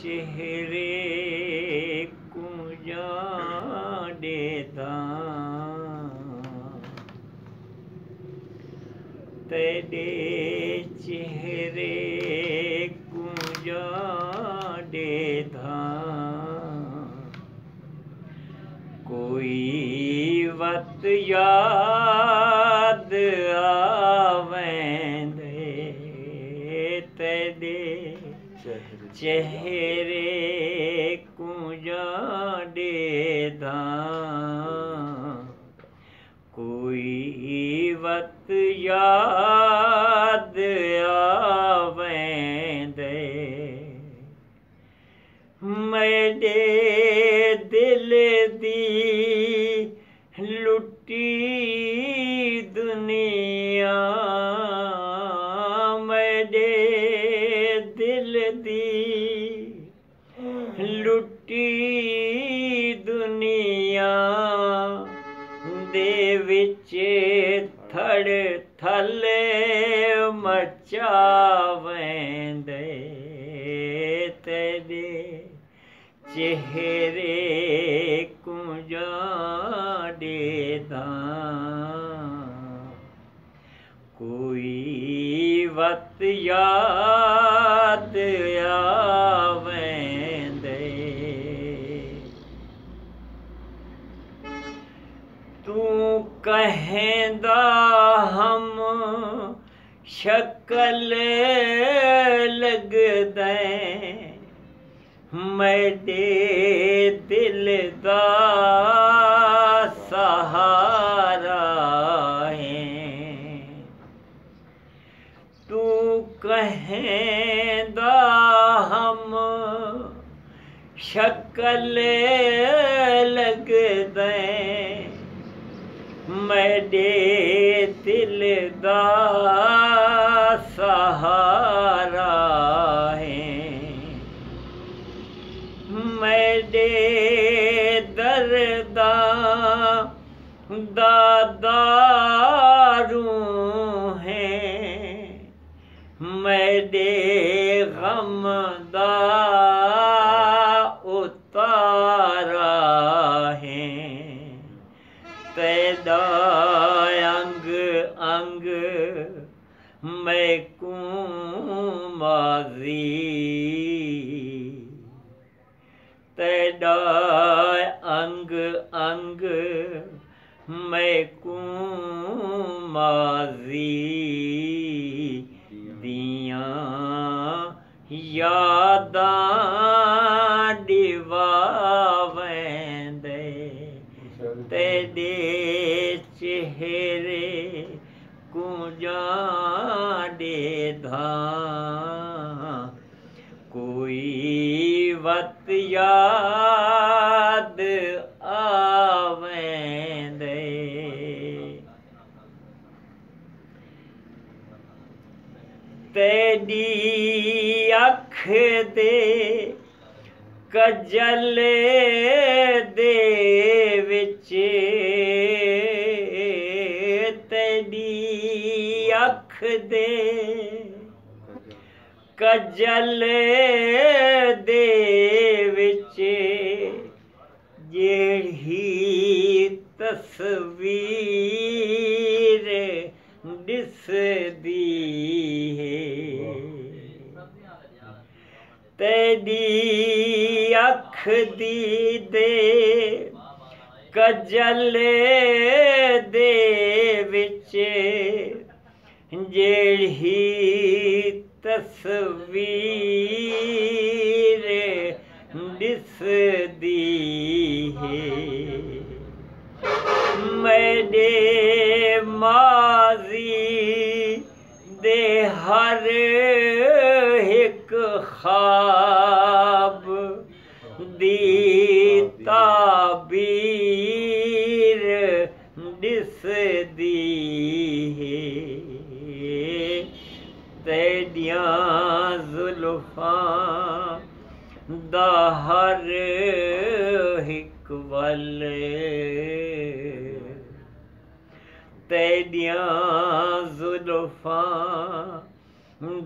चेहरे कुंजाड़े तेरे चेहरे कुंजाड़े कोई वत याद आवेंदे तेरे चेहरे कुंजाड़े कोई वत याद आवेंदे मेरे दिल दी लुटी दुनिया मेरे दिल दी लुटी दुनिया दे विच थड़ थले मचावेंदे तेरे चेहरे कुंजाड़े कोई वत याद आवेंदे तू कहेंदा हम शक्ल लगदे मेरे दिल दा सहारा है तू कहेंदा हम शक्ल लगदे मेरे दिल दा सहारा मेरे दर्दां दा दारू है मेरे गम दा उतारा है तेरा अंग अंग मैं माजी तेरा अंग अंग मैं माजी दियां यादां दिवावेंदे तेरे चेहरे कुंजाड़े कोई वत याद आवेंदे तेरी अख दे कजल दे विच तेरी अख दे कजल दे विच जेही तस्वीर दिसदी है तेरी अख दी दे कजल दे विच जेही तस्वीर दिसदी है मेरे माजी दे हर एक ख्वाब दी ताबीर दिसदी है तेरियां जुल्फां दा हर एक वल तेरियां जुल्फां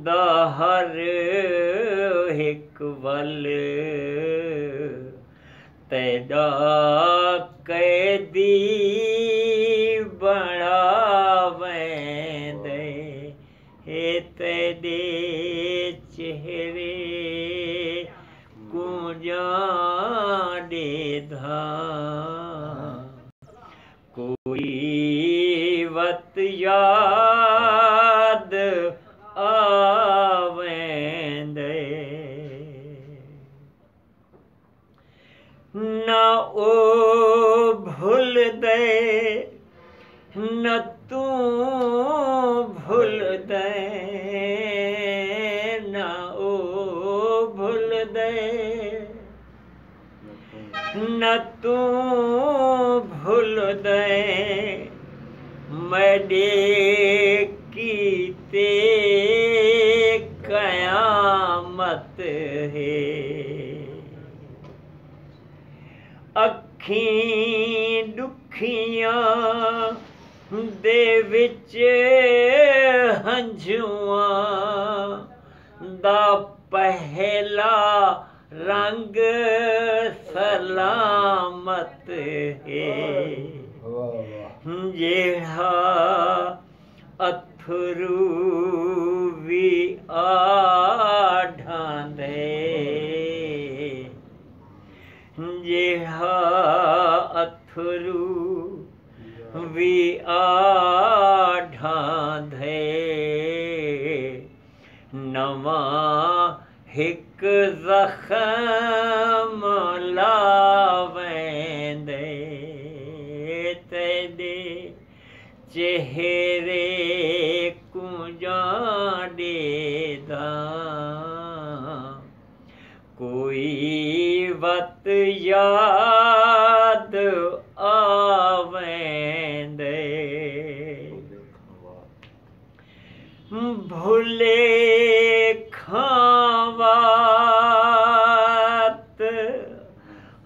दा हर हिक वल तैदा कैदी बढ़ावेंदे हे तेदे चेहरे कुंजाड़े धा कोई वत याद आवेंदे ना ओ भूल दे न तू भूल दे ना ओ भूल दे न तू भूल दे मेरे कीते कयामत है अखीं दुखियां दे विच हंझुआं दा पहला रंग सलामत है जेड़ा अथरू भी आढ़ांदे जेड़ा अथरू भी आढ़ांदे नवां हिक ज़ख़म लावेंदे तेदे चेहरे कुंजाड़े दा कोई वत याद आवेंदे भूले खावात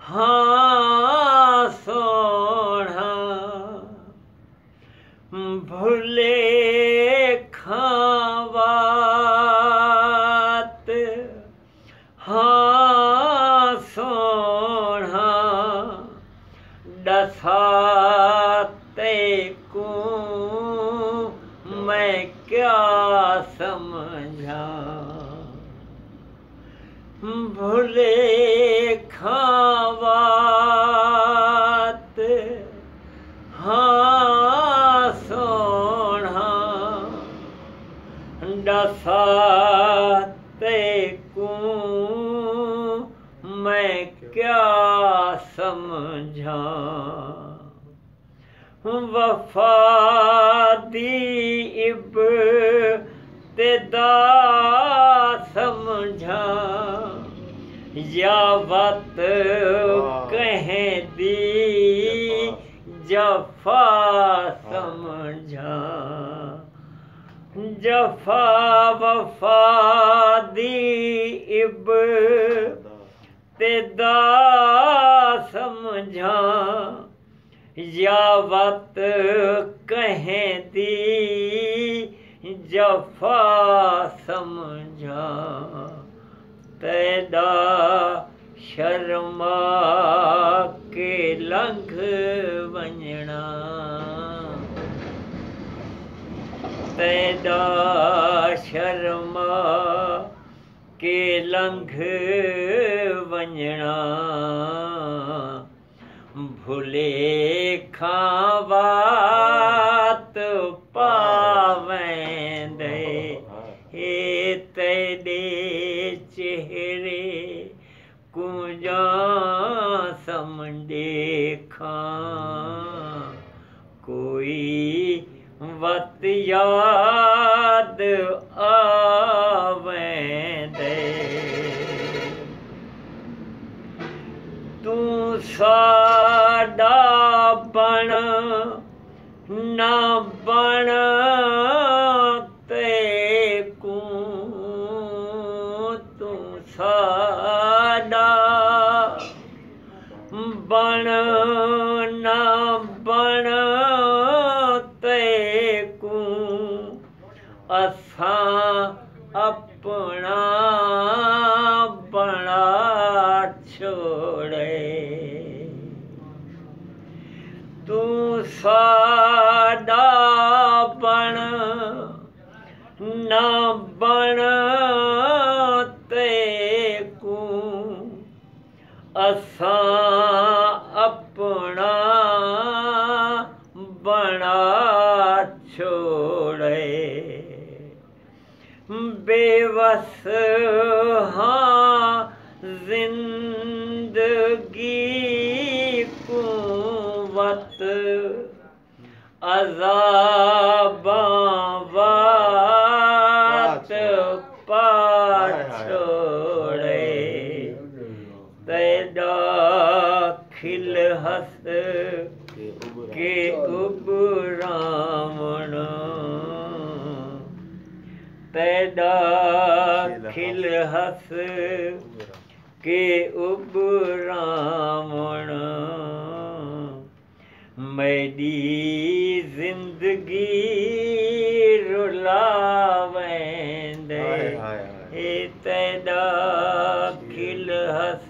हाँ सोना भूले खावात हाँ सोना दसाते को मैं क्या समझा भूले खावात हाँ सोना दसाते को मैं क्या समझा वफा दी इब्तिदा समझा या वत कह दी जफा समझा जफा वफा दी इब्तिदा समझा या वत कह दी जफा समझा तैदा शर्मा के लंघ वंजना तैदा शर्मा के लंघ वंजना भूले खावात पावेंदे हे तेदे चेहरे कुंजा समझे खां कोई वत याद आवेंदे तू साडा बण ना बण ते को तू साडा बण ना बण ते को असां अपना असां अपना बना छोड़े बेवस हाँ जिंदगी कुवत अज़ाबां वात पा छोड़े तैदा खिल हस के उबरावण तैदा खिल हस के उबरावण मेरी जिंदगी रुलावेंदे हे तैदा खिल हस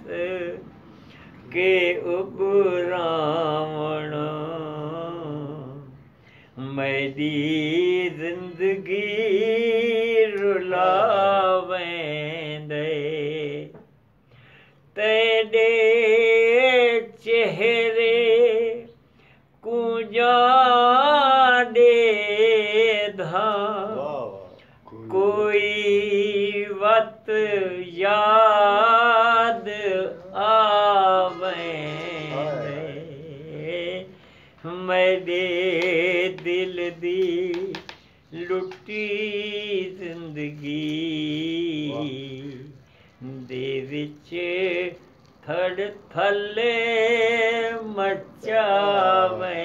के उबरावण मेरी जिंदगी रुलावेंदे तेरे चेहरे कुजा दे धा कोई वत याद आवे मेरे दिल दी लुटी जिंदगी दे विच थड़ थले मचावे